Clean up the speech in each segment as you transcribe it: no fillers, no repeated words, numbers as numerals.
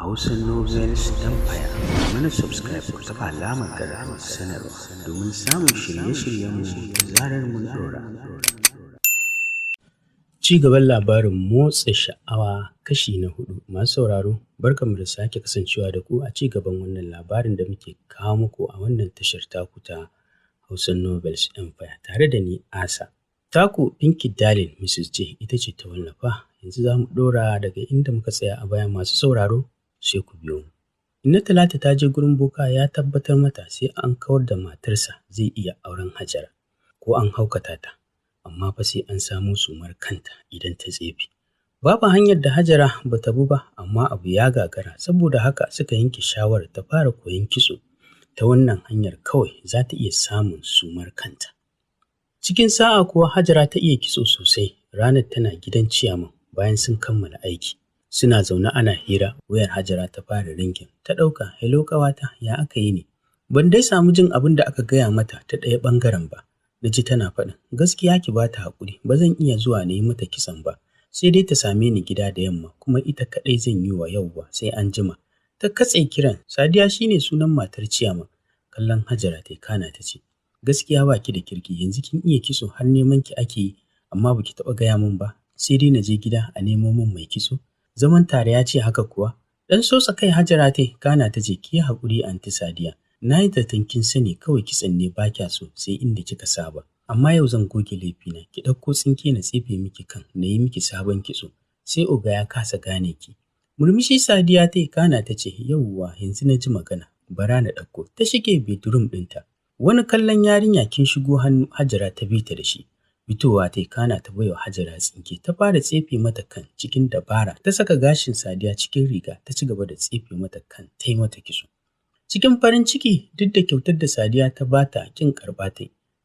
Hausa Novels Empire. Mana subscribe ku taɓa alamar ƙararrawar sanarwa domin samun shirye-shiryenmu da zarar mun ɗora. Ci gaban labarin motsa sha'awa kashi na 4. Masu sauraro, barkanmu da sake kasancewa da ku a ci gaban wannan labarin da muke kawo muku a wannan tashar taku ta Hausa Novels Empire tare da ni Asa. Taku Pinky Darling Mrs. J ita ce ta wallafa. Yanzu za mu ɗora daga inda muka tsaya a baya. Masu sauraro sai ku biyo mu. Inna Talatu ta je gurin boka ya tabbatar mata sai an kawar da matarsa zai iya auren Hajara ko an haukata ta, amma fa sai an samo sumar kanta idan ta tsefe. Babu hanyar da Hajara ba ta bi ba, amma abu ya gagara, saboda haka suka yanke shawarar ta fara koyon kitso. Ta wannan hanyar kawai za ta iya samun sumar kanta. Cikin sa'a kuwa Hajara ta iya kitso sosai. Ranar tana gidan ciyaman bayan sun kammala aiki. Suna zaune ana hira, wayar Hajara ta fara ringin. Ta ɗauka, hello ƙawata, ya aka yi ne? Ban dai samu jin abin da aka gaya mata ta ɗaya ɓangaren ba. Na ji tana faɗin, gaskiya ki ba ta haƙuri, ba zan iya zuwa na yi mata kitson ba. Sai dai ta same ni gida da yamma, kuma ita kaɗai zan yi wa yau ba, sai an jima. Ta katse kiran. Sadiya shine sunan matar ciyaman. Kallon Hajara ta kana ta ce, gaskiya ba ki da kirki, yanzu kin iya kitso har neman ki ake yi, amma ba ki taɓa gaya min ba. Sai dai na je gida a nemo min mai kitso. Zaman tare ya ce haka kuwa. Dan sosa kai Hajara ta kana ta ce, ki haƙuri anti Sadiya. Na yi zaton kin sani kawai kitson ne ba kya so sai inda kika saba. Amma yau zan goge laifina, ki ɗauko tsinke na tsefe miki kan, na yi miki sabon kitso. Sai oga ya kasa gane ki. Murmushi Sadiya ta kana ta ce, yauwa yanzu na ji magana, bara na ɗauko. Ta shige bedroom ɗinta. Wani kallon yarinya kin shigo hannu Hajara ta bi ta da shi. Fitowa ta kana ta baiwa Hajara tsinke, ta fara tsefe mata kan cikin dabara. Ta saka gashin Sadiya cikin riga, ta ci gaba da tsefe mata kan, ta yi mata kitso. Cikin farin ciki, duk da kyautar da Sadiya ta bata kin karɓa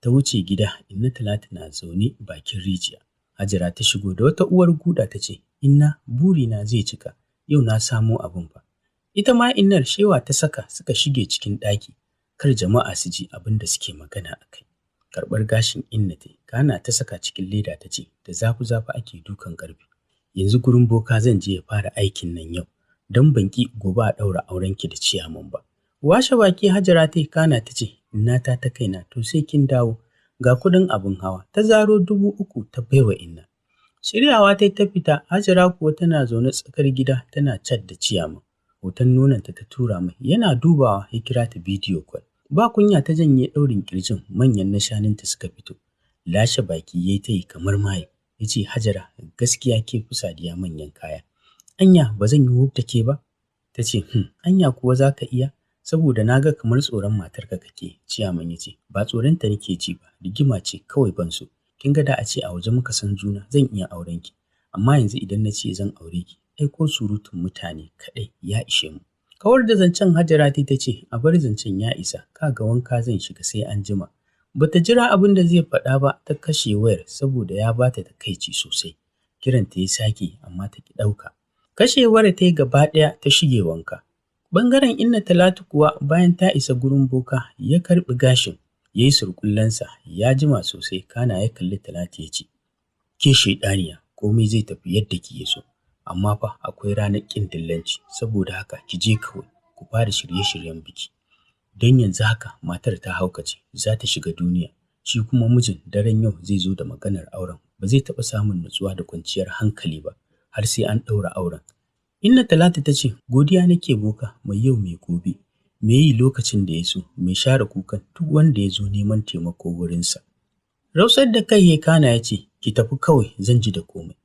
ta wuce gida. Inna Talatu na zaune bakin rijiya. Hajara ta shigo da wata uwar guda ta ce, Inna, burina zai cika, yau na samo abin fa. Ita ma Innar shewa ta saka suka shige cikin ɗaki, kar jama'a su ji abin da suke magana a kai. Karɓar gashin Inna ta kana ta saka cikin leda ta ce, da zafi-zafi ake dukan ƙarfe. Yanzu gurin boka zan je ya fara aikin nan yau, don ban ki gobe a ɗaura aurenki da ciyaman ba. Washe baki Hajara ta kana ta ce, Inna ta kaina, to sai kin dawo, ga kuɗin abin hawa. Ta zaro 3,000 ta baiwa Inna. Shiryawa ta fita. Hajara kuwa tana zaune tsakar gida tana chat da ciyaman. Hoton nononta ta tura mai, yana dubawa ya kira ta bidiyo call. Ba kunya ta janye ɗaurin ƙirjin, manyan na shanunta suka fito. Lashe baki yayi ta yi kamar maye. Ya ce, Hajara, gaskiya ke fi Sadiya manyan kaya. Anya ba zan yi wuf da ke ba? Ta ce, anya kuwa za ka iya? Saboda na ga kamar tsoron matarka kake. Ciyaman ya ce, ba tsoronta nake ji ba, rigima ce kawai ban so. Kin ga da a ce a waje muka san juna zan iya auren ki. Amma yanzu idan na ce zan aure ki, ai ko surutun mutane kaɗai ya ishe mu. Kawar da zancen Hajara ta ce, a bar zancen ya isa, kaga wanka zan shiga sai an jima. Bata jira abin da zai faɗa ba, ta kashe wayar saboda ya bata takaici sosai. Kiranta ya sake amma ta ki ɗauka. Kashewar ta yi gaba ɗaya ta shige wanka. Ɓangaren Inna Talatu kuwa bayan ta isa gurin boka ya karɓi gashin, ya yi surkullensa, ya jima sosai kana ya kalli Talatu ya ce, ke shaidaniya, komai zai tafi yadda ki so. Amma fa akwai ranar ƙin dillanci, saboda haka ki je kawai ku fara shirye-shiryen biki. Don yanzu haka matar ta haukace, za ta shiga duniya. Shi kuma mijin daren yau zai zo da maganar auren, ba zai taɓa samun nutsuwa da kwanciyar hankali ba, har sai an ɗaura auren. Inna Talatu ta ce, godiya nake boka, mai yau mai gobe, me yi lokacin da ya so, mai share kukan duk wanda ya zo neman taimako wurinsa. Rausar da kai ya kana ya ce, ki tafi kawai zan ji da komai.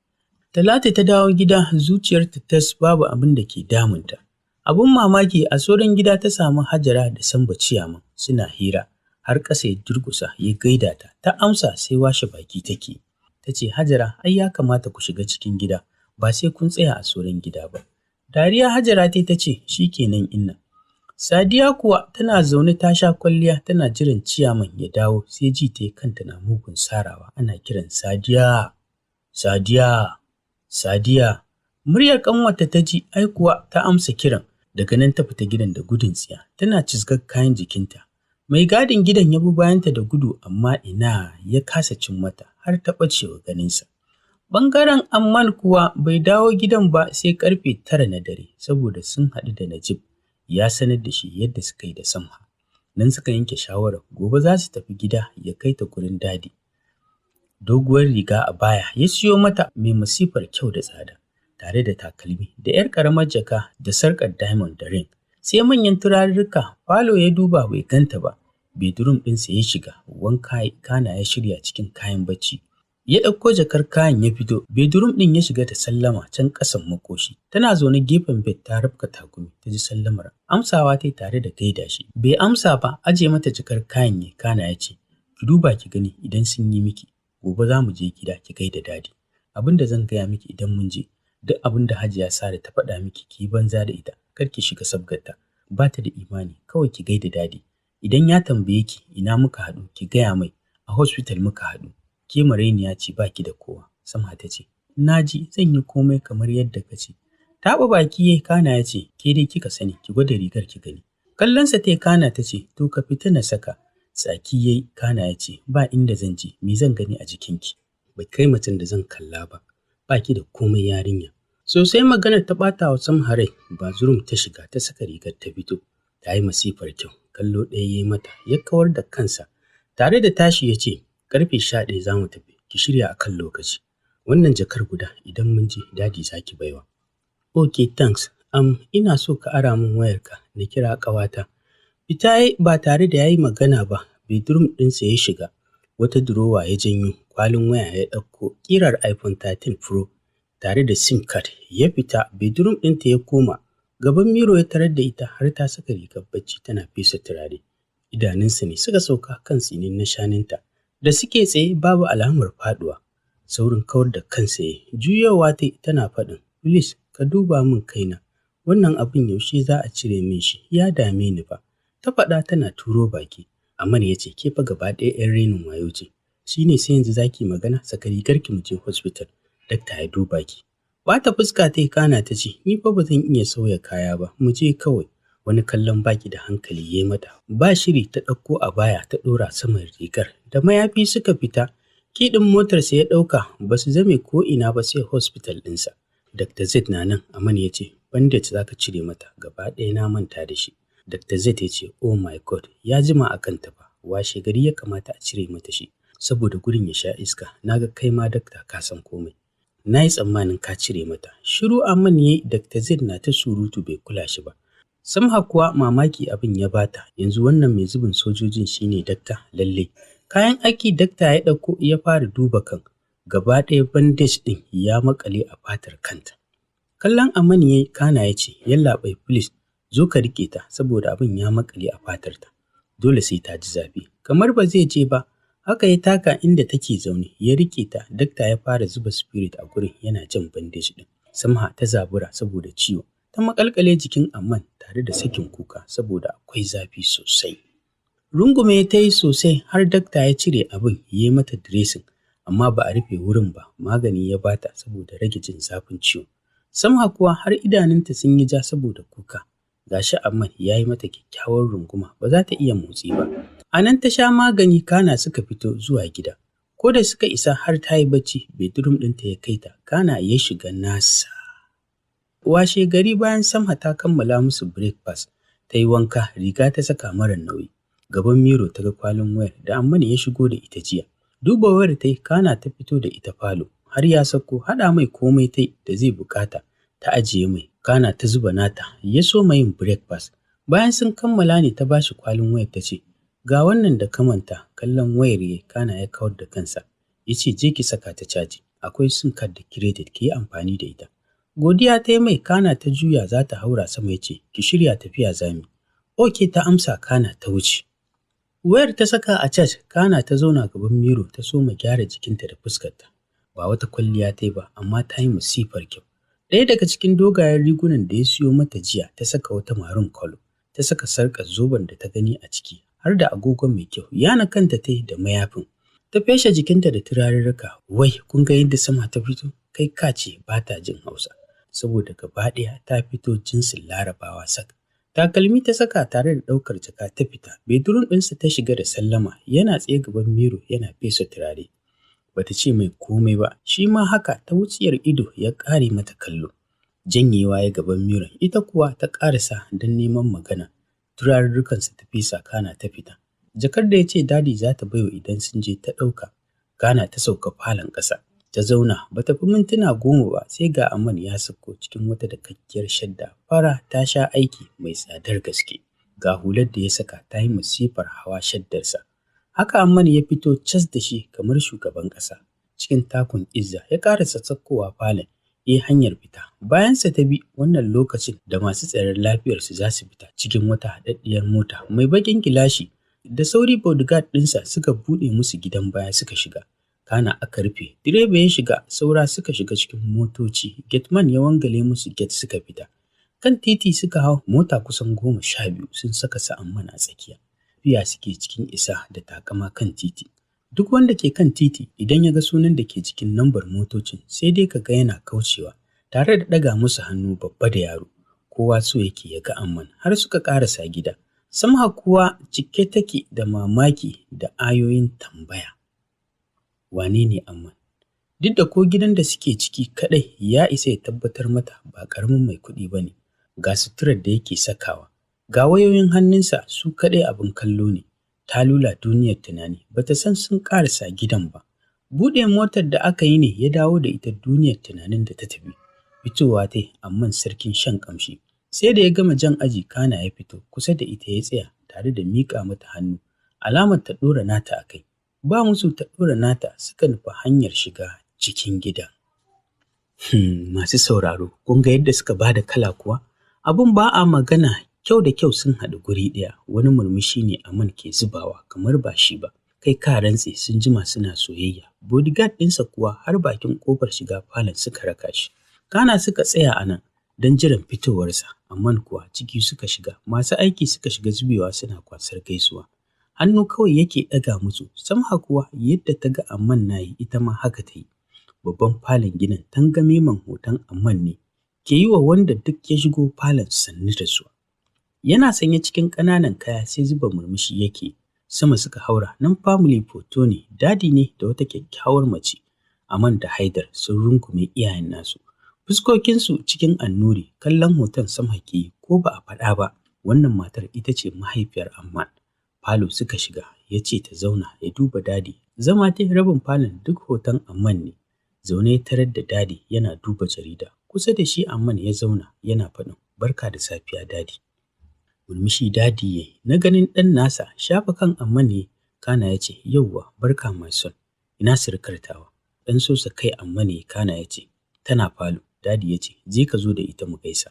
Talatu ta dawo gida, zuciyarta tas babu abin da ke damunta. Abin mamaki a sauran gida ta samu Hajara da Sambo ciyaman suna hira, har ƙasa ya durƙusa ya gaida ta. Ta amsa sai washe baki take. Ta ce, Hajara, ai ya kamata ku shiga cikin gida, ba sai kun tsaya a sauran gida ba. Dariya Hajara ta ce, shi kenan Inna. Sadiya kuwa tana zaune ta sha kwalliya tana jiran ciyaman ya dawo, sai ji ta kanta na mugun sarawa, ana kiran Sadiya, Sadiya, Sadiya. Muryar ƙanwarta ta ji, ai kuwa ta amsa kiran. Daga nan ta fita gidan da gudun tsiya, tana cizgar kayan jikinta. Mai gadin gidan ya bi bayanta da gudu, amma ina ya kasa cin mata har ta ɓace wa ganinsa. Ɓangaren Amman kuwa bai dawo gidan ba sai ƙarfe 9 na dare saboda sun haɗu da Najib ya sanar da shi yadda suka yi da Samha. Nan suka yanke shawarar gobe za su tafi gida ya kai ta gurin dadi. Doguwar riga a baya ya siyo mata mai masifar kyau da tsada, tare da takalmi da 'yar ƙaramar jaka da sarƙar diamond da ring. Sai manyan turarurruka, falo ya duba bai ganta ba. Bedroom ɗinsa ya shiga, wanka kana ya shirya cikin kayan bacci. Ya ɗauko jakar kayan ya fito, bedroom ɗin ya shiga da sallama can ƙasan makoshi. Tana zaune gefen bed ta rafka takumi, ta ji sallamar. Amsawa ta yi tare da gaida shi. Bai amsa ba, aje mata jakar kayan ya kana ya ce, ki duba ki gani idan sun yi miki. Gobe za mu je gida ki gaida dadi. Abin da zan gaya miki idan mun je, duk abin da Hajiya Sara ta faɗa miki ki yi banza da ita, kar ki shiga sabgarta. Ba ta da imani, kawai ki gaida dadi. Idan ya tambaye ki ina muka haɗu, ki gaya mai a hospital muka haɗu. Ke marainiya ce ba ki da kowa. Samha ta ce, na ji zan yi komai kamar yadda ka ce. Taɓa baki yayi kana ya ce, ke dai kika sani, ki gwada rigar ki gani. Kallonsa ta yi kana ta ce, to ka fita na saka. Tsaki yayi kana ya ce, ba inda zan je, me zan gani a jikinki? Bai kai mutum da zan kalla ba, ba ki da komai yarinya. Sosai maganar ta ɓata wa Samha rai, bathroom ta shiga ta saka rigar ta fito. Ta yi masifar kyau, kallo ɗaya ya yi mata, ya kawar da kansa. Tare da tashi ya ce, ƙarfe 11 za mu tafi, ki shirya a kan lokaci. Wannan jakar guda idan mun je dadi za ki baiwa. Okay, thanks. Ina so ka ara min wayarka na kira ƙawata. Fita ba tare da ya yi magana ba, bedroom ɗinsa ya shiga. Wata durowa ya janyo, kwalin waya ya ɗauko, ƙirar iPhone 13 Pro tare da SIM card. Ya fita, bedroom ɗinta ya koma. Gaban miro ya tarar da ita har ta saka rigar bacci tana fesa turare. Idanunsa ne suka sauka kan tsinin na shaninta. Da suke tsaye babu alamar faduwa. Saurin kawar da kansa ya juyowa ta tana faɗin, please ka duba min kaina. Wannan abin yaushe za a cire min shi, ya dame ni fa. Ta faɗa tana turo baki. Amman ya ce, ke fa gaba ɗaya 'yan renin wayo ce. Shi ne sai yanzu za ki magana, saka rigarki mu je hospital. Dakta ya duba ki. Bata fuska ta yi kana ta ce, ni fa ba zan iya sauya kaya ba, mu je kawai. Wani kallon baki da hankali ya mata. Ba shiri ta ɗauko a baya ta ɗora saman rigar. Da mayafi suka fita, kiɗin motarsa ya ɗauka, ba su zame ko ina ba sai hospital ɗinsa. Dr. Z na nan, Aman ya ce, bandage za ka cire mata, gaba ɗaya na manta da shi. Dr. Z ya ce, oh my god, ya jima a kanta fa, washe gari ya kamata a cire mata shi, saboda gurin ya sha iska, na ga kai ma dakta ka san komai. Na yi tsammanin ka cire mata. Shiru Aman ya yi, Dr. Z na ta surutu bai kula shi ba. Samha kuwa mamaki abin ya bata, yanzu wannan mai zubin sojojin shine dakta lalle. Kayan aiki dakta ya ɗauko ya fara duba kan, gaba ɗaya bandage ɗin ya makale a fatar kanta. Kallon Aman ya yi kana ya ce, yallaɓai please zo ka riƙe ta saboda abin ya makale a fatarta. Dole sai ta ji zafi. Kamar ba zai je ba, haka ya taka inda take zaune ya riƙe ta. Dakta ya fara zuba spirit a gurin yana jan bandage ɗin. Samha ta zabura saboda ciwo. Ta makalkale jikin Amman tare da sakin kuka saboda akwai zafi sosai. Rungume ta yi sosai har dakta ya cire abin ya yi mata dressing, amma ba a rufe wurin ba, magani ya bata saboda rage jin zafin ciwo. Samha kuwa har idanunta sun yi ja saboda kuka. Gashi Amman ya yi mata kyakkyawar runguma, ba za ta iya motsi ba. A nan ta sha magani kana suka fito zuwa gida. Ko da suka isa har ta yi bacci, bedroom ɗinta ya kai ta, kana ya shiga nasa. Washe gari bayan Samha ta kammala musu breakfast, ta yi wanka, riga ta saka mara nauyi. Gaban miro ta ga kwalin wayar da Amman ya shigo da ita jiya. Duba wayar ta yi kana ta fito da ita falo. Har ya sako haɗa mai komai ta da zai bukata ta ajiye mai. Kana ta zuba nata, ya so mai yin breakfast. Bayan sun kammala ne ta bashi kwalin wayar ta ce, ga wannan da ka manta. Kallon wayar ya kana ya kawar da kansa. Ya ce je ki saka ta caji. Akwai SIM card da credit ki yi amfani da ita. Godiya ta yi mai kana ta juya za ta haura sama ya ce, ki shirya tafiya zami. Oke ta amsa kana ta wuce. Wayar ta saka a charge kana ta zauna gaban miro ta soma gyara jikinta da fuskarta. Ba wata kwalliya ta yi ba amma ta yi masifar kyau. Ɗaya daga cikin dogayen rigunan da ya siyo mata jiya ta saka wata maroon color. Ta saka sarƙar zoben da ta gani a ciki har da agogon mai kyau. Yana kanta ta yi da mayafin. Ta feshe jikinta da turarurruka. Wai kun ga yadda Samha ta fito? Kai ka ce ba ta jin Hausa. Saboda gaba ɗaya ta fito jinsin Larabawa sak. Takalmi ta saka tare da ɗaukar jaka ta fita. Bedroom ɗinsa ta shiga da sallama, yana tsaye gaban miro yana fesa turare. bata ce mai komai ba, shi ma haka ta wutsiyar ido ya ƙare mata kallo. Janyewa ya gaban miron, ita kuwa ta ƙarasa don neman magana. Turarurrukansa ta fesa kana ta fita. Jakar da ya ce dadi za ta baiwa idan sun je ta ɗauka. Kana ta sauka falon ƙasa. Ta zauna bata fi mintuna 10 ba sai ga Aman ya sauko cikin wata dakakkiyar shadda fara ta sha aiki mai tsadar gaske. Ga hular da ya saka ta yi masifar hawa shaddarsa. Haka Aman ya fito cas da shi kamar shugaban ƙasa. Cikin takun izza ya ƙarasa saukowa falon. Hanyar fita. Bayansa ta bi wannan lokacin da masu tsaron lafiyarsu za su fita cikin wata haɗaɗɗiyar mota mai baƙin gilashi. Da sauri bodyguard ɗinsa suka buɗe musu gidan baya suka shiga. Kana aka rufe, direba ya shiga, saura suka shiga cikin motoci, gateman ya wangale musu gate suka fita. Kan titi suka hau mota kusan 12 sun saka su Amman a tsakiya. Tafiya suke cikin isa da takama kan titi. Duk wanda ke kan titi idan ya ga sunan da ke cikin lambar motocin sai dai ka ga yana kaucewa tare da ɗaga musu hannu babba da yaro. Kowa so yake ya ga Amman har suka ƙarasa gida. Samha kuwa cike take da mamaki da ayoyin tambaya. Wane ne Amman? Duk da ko gidan da suke ciki kaɗai ya isa ya tabbatar mata ba ƙaramin mai kuɗi ba ne. Ga suturar da yake sakawa, ga wayoyin hannunsa su kaɗai abin kallo ne. Ta lula duniyar tunani, bata san sun ƙarasa gidan ba. Buɗe motar da aka yi ne ya dawo da ita duniyar tunanin da ta tafi. Fitowa ta yi Amman sarkin shan ƙamshi. Sai da ya gama jan aji kana ya fito kusa da ita ya tsaya tare da miƙa mata hannu. Alamar ta ɗora nata a kai. Ba musu ta ɗora nata suka nufi hanyar shiga cikin gidan. Masu sauraro, kun ga yadda suka ba da kala kuwa? Abun ba a magana, kyau da kyau sun haɗu guri ɗaya. Wani murmushi ne Amman ke zubawa kamar ba shi ba. Kai ka rantse sun jima suna soyayya. Bodyguard ɗinsa kuwa har bakin ƙofar shiga falon suka raka shi. Kana suka tsaya a nan don jiran fitowarsa. Amman kuwa ciki suka shiga. Masu aiki suka shiga zubewa suna kwasar gaisuwa. Hannu kawai yake ɗaga musu. Samha kuwa yadda ta ga Amman na yi ita ma haka ta yi. Babban falon ginin tangamemen hoton Amman ne ke yi wa wanda duk ya shigo falon sannu da su. Yana sanye cikin ƙananan kaya sai zuba murmushi yake. Sama suka haura nan family photo ne, dadi ne da wata kyakkyawar mace. Amman da Haidar sun rungume iyayen nasu. Fuskokinsu cikin annuri, kallon hoton Samha ke yi ko ba a faɗa ba. Wannan matar ita ce mahaifiyar Amman. Falo suka shiga, ya ce ta zauna ya duba dadi. Zama ta rabin falon duk hoton Amman ne. Zaune ya tarar da dadi yana duba jarida. Kusa da shi Amman ya zauna yana faɗin barka da safiya dadi. Murmushi dadi ya yi na ganin ɗan nasa, shafa kan Amman ne. Kana ya ce yauwa barka my son, ina sirikartawa. Ɗan sosa kai Amman ne. Kana ya ce tana falo. Dadi ya ce je ka zo da ita mu gaisa.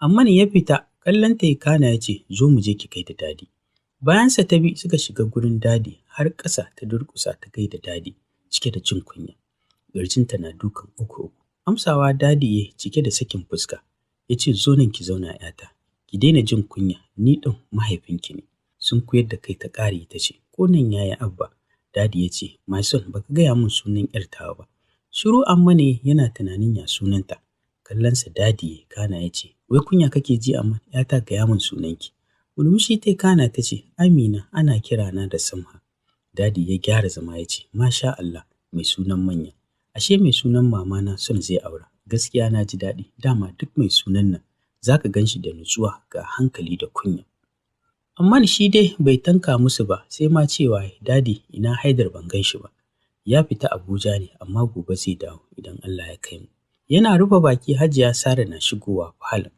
Amman ya fita kallon ta. Kana ya ce zo mu je ki kai da dadi. Bayansa ta bi suka shiga gurin dadi har ƙasa ta durƙusa ta gaida dadi cike da jin kunya. Ƙirjinta na dukan uku. Amsawa dadi ya cike da sakin fuska. Ya ce zo nan ki zauna ‘yata. Ki daina jin kunya, ni ɗin mahaifinki ne. Sun koyar da kai ta ƙare ta ce ko nan yaya Abba. Dadi ya ce my son baka gaya min sunan ‘yar tawa ba. Shiru Amman ne yana tunanin ya sunanta. Kallonsa dadi ya kana ya ce wai kunya kake ji Amman, ‘yata gaya min sunanki. Murmushi ta kana ta ce Amina ana kirana da Samha. Dadi ya gyara zama ya ce masha Allah mai sunan manya. Ashe mai sunan mamana son zai aura. Gaskiya na ji daɗi, dama duk mai sunan nan za ka gan shi da nutsuwa ga hankali da kunya. Amman shi dai bai tanka musu ba sai ma cewa dadi ina Haidar ban gan shi ba. Ya fita Abuja ne amma gobe zai dawo idan Allah ya kai mu. Yana rufe baki Hajiya Sara na shigowa falon.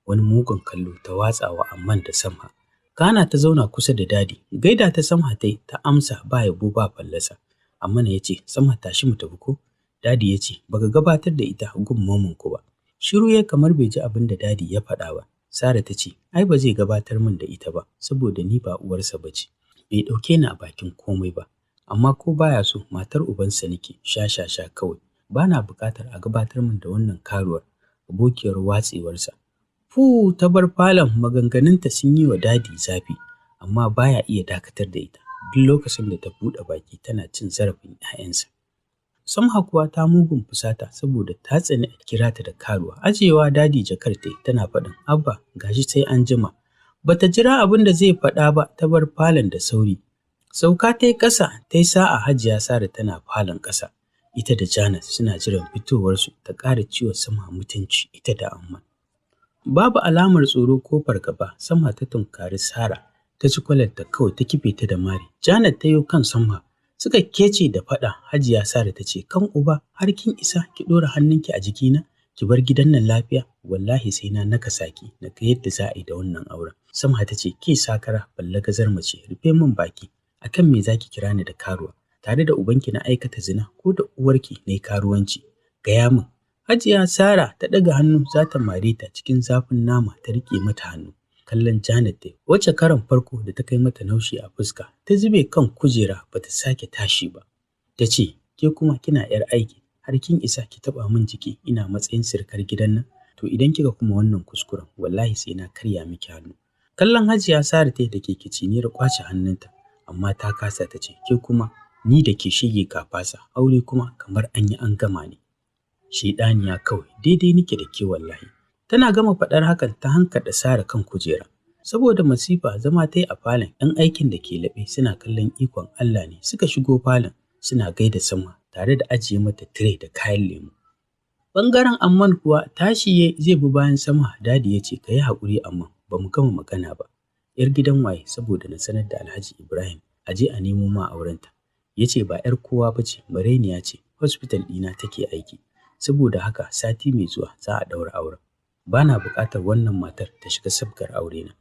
Wani mugun kallo ta watsawa Amman da Samha. Kana ta zauna kusa da dadi. Gaida ta Samha ta amsa ba yabo ba fallasa. Amman ya ce Samha tashi mu tafi ko? Dadi ya ce baka gabatar da ita gun mamanku ba. Shiru ya kamar bai ji abin da dadi ya faɗa ba. Sara ta ce ai ba zai gabatar min da ita ba saboda ni ba uwarsa ba ce. Bai ɗauke ni a bakin komai ba. Amma ko baya so matar ubansa nake sha kawai. Bana buƙatar a gabatar min da wannan karuwar abokiyar watsewarsa. Ta bar falon, maganganunta sun yi wa dadi zafi, amma baya iya dakatar da ita. Duk lokacin da ta buɗe baki tana cin zarafin 'ya'yansa. Samha kuwa ta mugun fusata saboda ta tsani a kira ta da karuwa. Ajewa dadi jakar ta tana faɗin Abba gashi sai an jima. Bata jira abin da zai faɗa ba ta bar falon da sauri. Sauka ta yi ƙasa ta yi sa'a Hajiya Sara tana falon ƙasa. ita da Janet suna jiran fitowarsu ta ƙara ciwo Samha mutunci ita da Amman. Babu alamar tsoro ko fargaba, Samha ta tunkari Sarah ta ci kwalarta kawai ta kife ta da mari. Janet ta yo kan Samha suka kece da faɗa. Hajiya Sarah ta ce, kan uba har kin isa ki ɗora hannunki a jikina ki bar gidan nan lafiya, wallahi sai na nakasa ki na ga yadda za a yi da wannan auren. Samha ta ce, ke sakara ballagazar mace, rufe min baki, akan me zaki kira ni da karuwa? Tare da ubanki na aikata zina ko da uwarki na yi karuwanci? Gaya min. Hajiya Sarah ta ɗaga hannu za ta mare ta, cikin zafin nama ta riƙe mata hannu. Kallon Janet dai, wacce karon farko da ta kai mata naushi a fuska, ta zube kan kujera ba ta sake tashi ba. Ta ce, ke kuma kina 'yar aiki, har kin isa ki taɓa min jiki ina matsayin sirkar gidan nan? To idan kika kuma wannan kuskuren, wallahi sai na karya miki hannu. Kallon Hajiya Sarah ta da ke kiciniyar kwace hannunta, amma ta kasa. Ta ce, ke kuma ni da ke shige ka fasa, aure kuma kamar an yi an gama ne. Shaidaniya kawai, daidai nike da ke wallahi. Tana gama faɗar hakan ta hankaɗa Sarah kan kujera. Saboda masifa zama ta yi a falon, 'yan aikin da ke laɓe suna kallon ikon Allah ne suka shigo falon suna gaida Samha tare da ajiye mata tire da kayan lemu. Ɓangaren Amman kuwa tashi zai bi bayan Samha. Dadi ya ce, ka yi haƙuri Amman, ba mu gama magana ba. 'Yar gidan waye? Saboda na sanar da Alhaji Ibrahim a je a nemo ma aurenta. Ya ce ba 'yar kowa ba ce, marainiya ce, hospital ɗina take aiki. Saboda haka sati mai zuwa za a ɗaura auren. Ba na buƙatar wannan matar ta shiga sabgar aurena.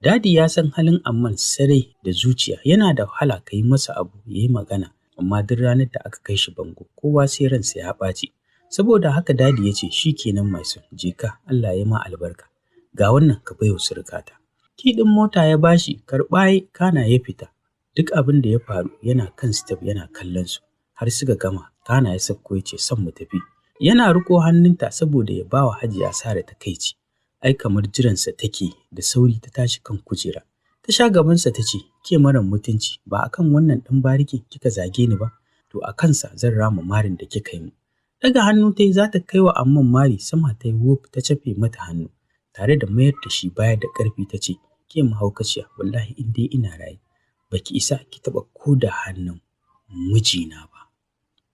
Dadi ya san halin Amman sarai da zuciya, yana da wahala ka yi masa abu ya yi magana, amma duk ranar da aka kai shi bango kowa sai ransa ya ɓaci. Saboda haka Dadi ya ce, shi kenan mai son, je ka, Allah ya ma albarka. Ga wannan ka baiwa surukata. Ki ɗin mota ya bashi, karɓa kana ya fita. Duk abin da ya faru yana kan step yana kallon su har suka gama. Kana ya sauko ya ce, son mu tafi. Yana riƙo hannunta saboda ya ba wa Hajiya Sarah takaici. Ai kamar jiransa take, da sauri ta tashi kan kujera. Ta sha gabansa ta ce, ke marar mutunci, ba akan wannan ɗan barikin kika zage ni ba, to a kansa zan rama marin da kika yi mu. Daga hannu ta yi za ta kai wa Amman mari, Samha ta yi wuf ta cafe mata hannu tare da mayar da shi baya da ƙarfi. Ta ce, ke mahaukaciya, wallahi in dai ina raye baki isa ki taɓa ko da hannun mijina ba.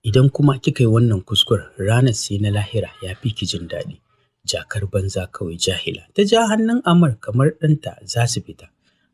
Idan kuma kika yi wannan kuskuren, ranar sai na lahira ya fi ki jin daɗi. Jakar banza kawai, jahila. Ta ja hannun Amar kamar ɗanta za su fita.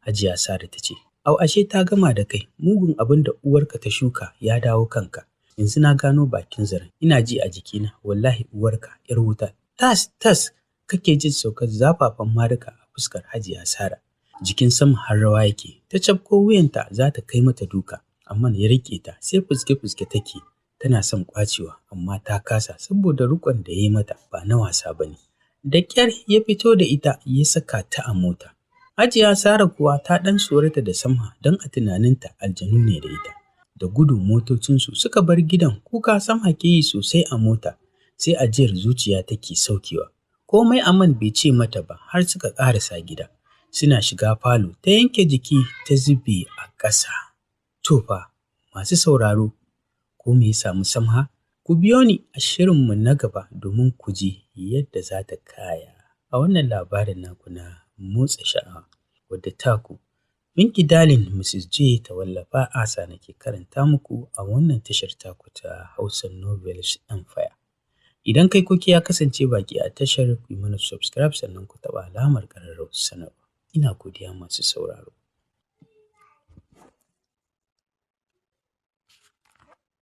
Hajiya Sarah ta ce, au ashe ta gama da kai, mugun abin da uwarka ta shuka ya dawo kanka. Yanzu na gano bakin zaren, ina ji a jikina, wallahi uwarka 'yar wuta. Tas tas kake jin saukar zafafan marika a fuskar Hajiya Sarah. Jikin Samha har rawa yake. Ta cafko wuyanta za ta kai mata duka, amma ya riƙe ta, sai fuske-fuske take. Tana son ƙwacewa, amma ta kasa saboda riƙon da ya yi mata ba na wasa ba ne. Da ƙyar ya fito da ita ya saka ta a mota. Hajiya Sarah kuwa ta ɗan tsorata da Samha don a tunaninta aljanu ne da ita. Da gudu motocinsu suka bar gidan. Kuka Samha ke yi sosai a mota, sai ajiyar zuciya take saukewa. Komai Amman bai ce mata ba har suka ƙarasa gida. Suna shiga falo ta yanke jiki ta zube a ƙasa. To fa, masu sauraro, ko me ya samu Samha? Ku biyo ni a shirinmu na gaba domin ku ji yadda za ta kaya a wannan labarin naku na motsa sha'awa, wadda taku Minki Darling Mrs. J ta wallafa. Asa nake karanta muku a wannan tashar taku ta Hausa Novels Empire. Idan kai kuke ya kasance baki a tashar, ku yi mana subscribe sannan ku taɓa alamar ƙararrawar sanarwa. Ina godiya masu sauraro.